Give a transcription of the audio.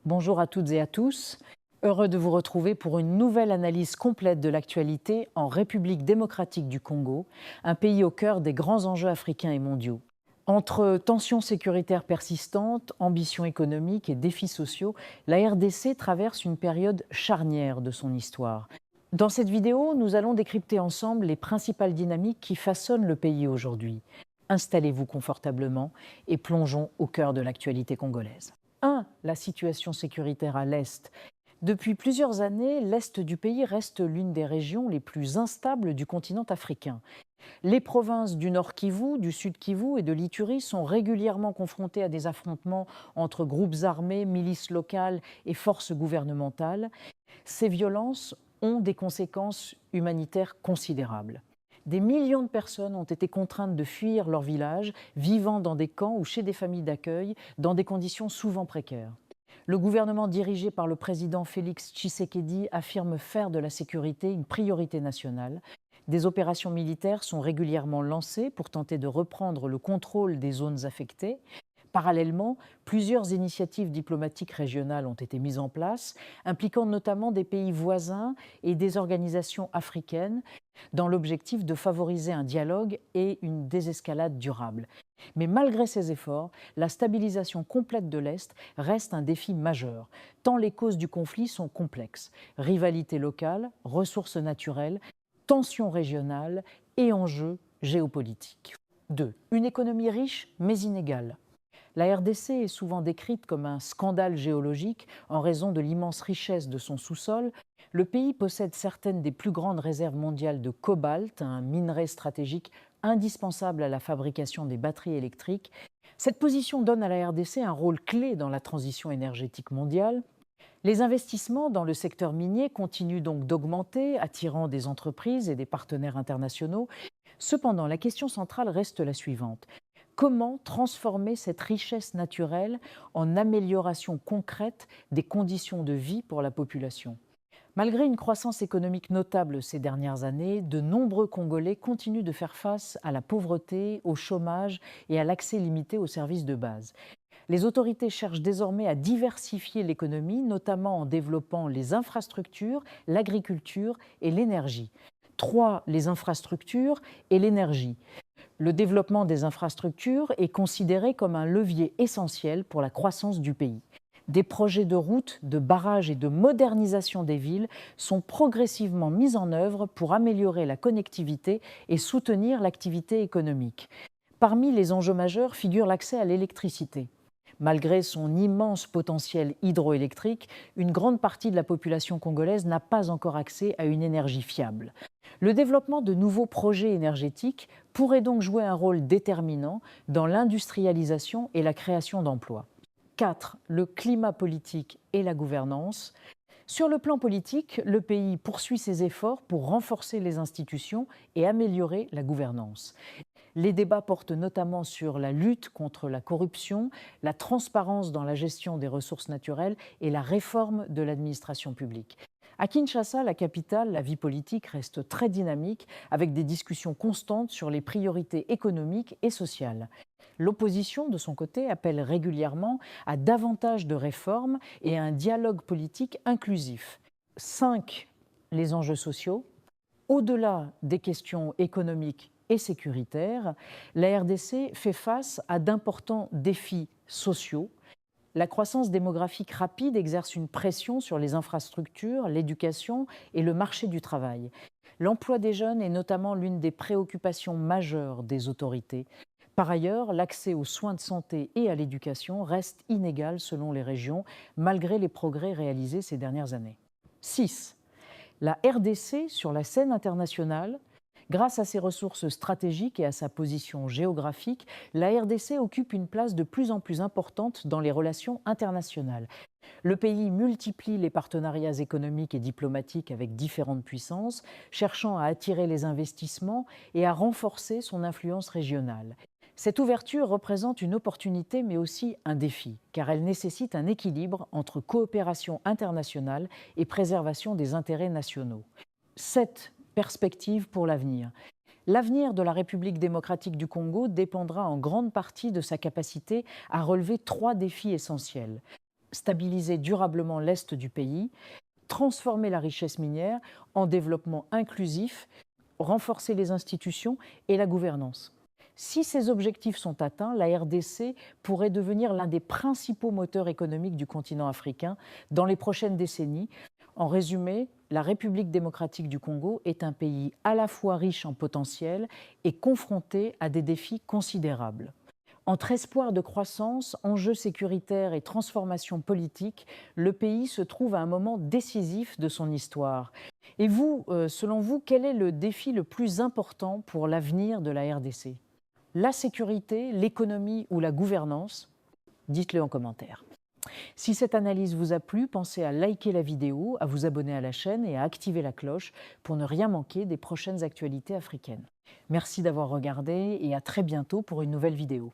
Bonjour à toutes et à tous. Heureux de vous retrouver pour une nouvelle analyse complète de l'actualité en République démocratique du Congo, un pays au cœur des grands enjeux africains et mondiaux. Entre tensions sécuritaires persistantes, ambitions économiques et défis sociaux, la RDC traverse une période charnière de son histoire. Dans cette vidéo, nous allons décrypter ensemble les principales dynamiques qui façonnent le pays aujourd'hui. Installez-vous confortablement et plongeons au cœur de l'actualité congolaise. 1. La situation sécuritaire à l'Est. Depuis plusieurs années, l'Est du pays reste l'une des régions les plus instables du continent africain. Les provinces du Nord Kivu, du Sud Kivu et de l'Ituri sont régulièrement confrontées à des affrontements entre groupes armés, milices locales et forces gouvernementales. Ces violences ont des conséquences humanitaires considérables. Des millions de personnes ont été contraintes de fuir leur village, vivant dans des camps ou chez des familles d'accueil, dans des conditions souvent précaires. Le gouvernement dirigé par le président Félix Tshisekedi affirme faire de la sécurité une priorité nationale. Des opérations militaires sont régulièrement lancées pour tenter de reprendre le contrôle des zones affectées. Parallèlement, plusieurs initiatives diplomatiques régionales ont été mises en place, impliquant notamment des pays voisins et des organisations africaines, dans l'objectif de favoriser un dialogue et une désescalade durable. Mais malgré ces efforts, la stabilisation complète de l'Est reste un défi majeur, tant les causes du conflit sont complexes. Rivalité locale, ressources naturelles, tensions régionales et enjeux géopolitiques. 2. Une économie riche mais inégale. La RDC est souvent décrite comme un scandale géologique en raison de l'immense richesse de son sous-sol. Le pays possède certaines des plus grandes réserves mondiales de cobalt, un minerai stratégique indispensable à la fabrication des batteries électriques. Cette position donne à la RDC un rôle clé dans la transition énergétique mondiale. Les investissements dans le secteur minier continuent donc d'augmenter, attirant des entreprises et des partenaires internationaux. Cependant, la question centrale reste la suivante. Comment transformer cette richesse naturelle en amélioration concrète des conditions de vie pour la population? Malgré une croissance économique notable ces dernières années, de nombreux Congolais continuent de faire face à la pauvreté, au chômage et à l'accès limité aux services de base. Les autorités cherchent désormais à diversifier l'économie, notamment en développant les infrastructures, l'agriculture et l'énergie. 3. Les infrastructures et l'énergie. Le développement des infrastructures est considéré comme un levier essentiel pour la croissance du pays. Des projets de routes, de barrages et de modernisation des villes sont progressivement mis en œuvre pour améliorer la connectivité et soutenir l'activité économique. Parmi les enjeux majeurs figure l'accès à l'électricité. Malgré son immense potentiel hydroélectrique, une grande partie de la population congolaise n'a pas encore accès à une énergie fiable. Le développement de nouveaux projets énergétiques pourrait donc jouer un rôle déterminant dans l'industrialisation et la création d'emplois. 4. Le climat politique et la gouvernance. Sur le plan politique, le pays poursuit ses efforts pour renforcer les institutions et améliorer la gouvernance. Les débats portent notamment sur la lutte contre la corruption, la transparence dans la gestion des ressources naturelles et la réforme de l'administration publique. À Kinshasa, la capitale, la vie politique reste très dynamique avec des discussions constantes sur les priorités économiques et sociales. L'opposition, de son côté, appelle régulièrement à davantage de réformes et à un dialogue politique inclusif. 5. Les enjeux sociaux. Au-delà des questions économiques et sécuritaires, la RDC fait face à d'importants défis sociaux. La croissance démographique rapide exerce une pression sur les infrastructures, l'éducation et le marché du travail. L'emploi des jeunes est notamment l'une des préoccupations majeures des autorités. Par ailleurs, l'accès aux soins de santé et à l'éducation reste inégal selon les régions, malgré les progrès réalisés ces dernières années. 6. La RDC, sur la scène internationale, grâce à ses ressources stratégiques et à sa position géographique, la RDC occupe une place de plus en plus importante dans les relations internationales. Le pays multiplie les partenariats économiques et diplomatiques avec différentes puissances, cherchant à attirer les investissements et à renforcer son influence régionale. Cette ouverture représente une opportunité mais aussi un défi, car elle nécessite un équilibre entre coopération internationale et préservation des intérêts nationaux. 7. Perspectives pour l'avenir. L'avenir de la République démocratique du Congo dépendra en grande partie de sa capacité à relever 3 défis essentiels. stabiliser durablement l'Est du pays, transformer la richesse minière en développement inclusif, renforcer les institutions et la gouvernance. Si ces objectifs sont atteints, la RDC pourrait devenir l'un des principaux moteurs économiques du continent africain dans les prochaines décennies. En résumé, la République démocratique du Congo est un pays à la fois riche en potentiel et confronté à des défis considérables. Entre espoir de croissance, enjeux sécuritaires et transformation politique, le pays se trouve à un moment décisif de son histoire. Et vous, selon vous, quel est le défi le plus important pour l'avenir de la RDC ? La sécurité, l'économie ou la gouvernance? Dites-le en commentaire. Si cette analyse vous a plu, pensez à liker la vidéo, à vous abonner à la chaîne et à activer la cloche pour ne rien manquer des prochaines actualités africaines. Merci d'avoir regardé et à très bientôt pour une nouvelle vidéo.